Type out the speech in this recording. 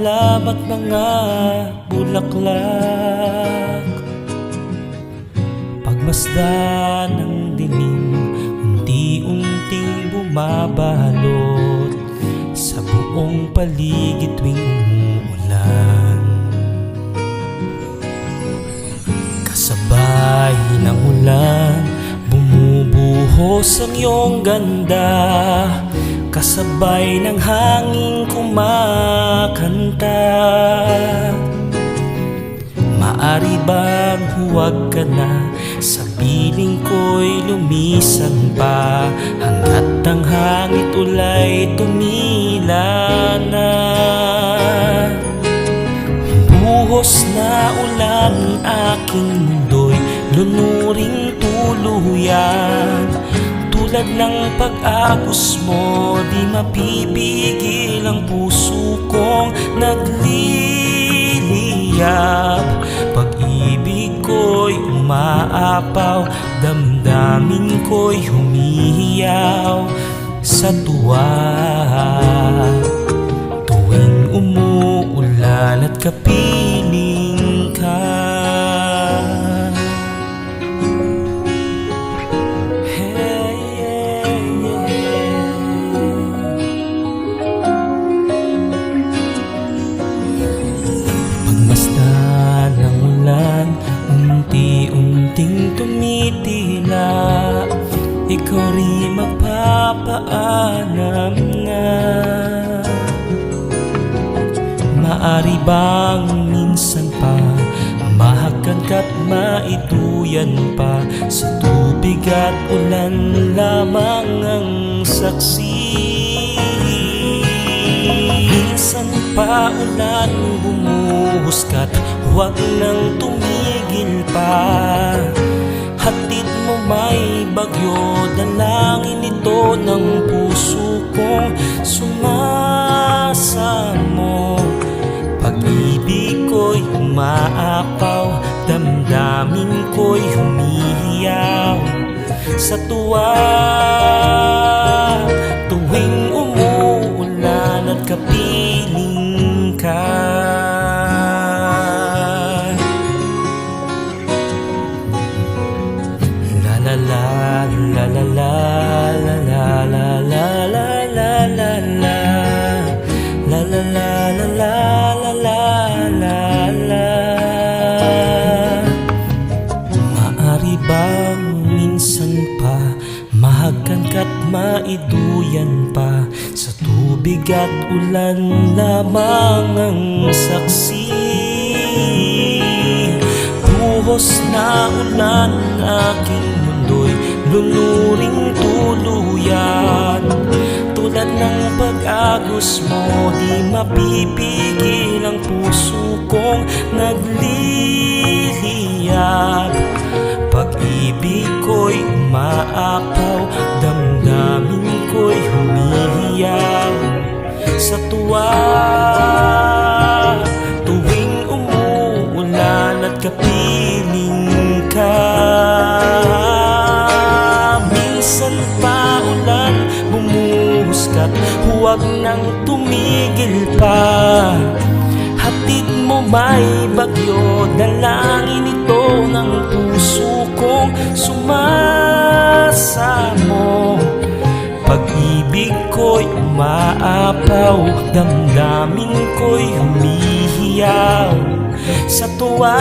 ulap at mga bulaklak. Pagmasdan ng dilim, unti-unting bumabalot sa buong paligid tuwing umuulan. Kasabay ng ulan, bumubuhos ang iyong ganda. Kasabay ng hangin kumakanta. Maari bang huwag ka na sa piling ko'y lumisan pa, hanggat ang hangit ulay tumila na. Buhos na ulan aking mundo'y lunuring tuluyan. Tulad ng pag-agos mo, di mapipigil ang puso kong nagliliyab. Pag-ibig ko'y umaapaw, damdamin ko'y humihiyaw sa tuwa. Tuwing umuulan at kapiling ka, unti-unting tumitila, ikaw rin magpapaalam na. Maari bang minsan pa mahagan ka't maituyan pa, sa tubig at ulan lamang ang saksi. Minsan pa ulan bumuhos ka't huwag nang tumigil pa. Hatid mo may bagyo, dalangin ito ng puso kong sumasamo. Pag-ibig ko'y umaapaw, damdamin ko'y humihiyaw sa tuwa. Tuwing umuulan at kapiling ka, la la la la la la la la la la la la la la la la la la la. Maari bang minsan pa mahagan ka't maiduyan pa, sa tubig at ulan lamang ang saksi. Buhos na ulan aking mundo'y lunuring tuluyan. Tulad ng pag-agos mo, di mapipigil ang puso kong nagliliyab. Pag-ibig ko'y umaapaw, damdamin ko'y humihiyaw sa tuwa. Tuwing umuulan at kapiling ka, minsan pa ulan bumuhos ka't huwag nang tumigil pa. Hatid mo may bagyo, dalangin ito ng puso kong sumasamo. Pag-ibig ko'y umaapaw, damdamin ko'y humihiyaw sa tuwa.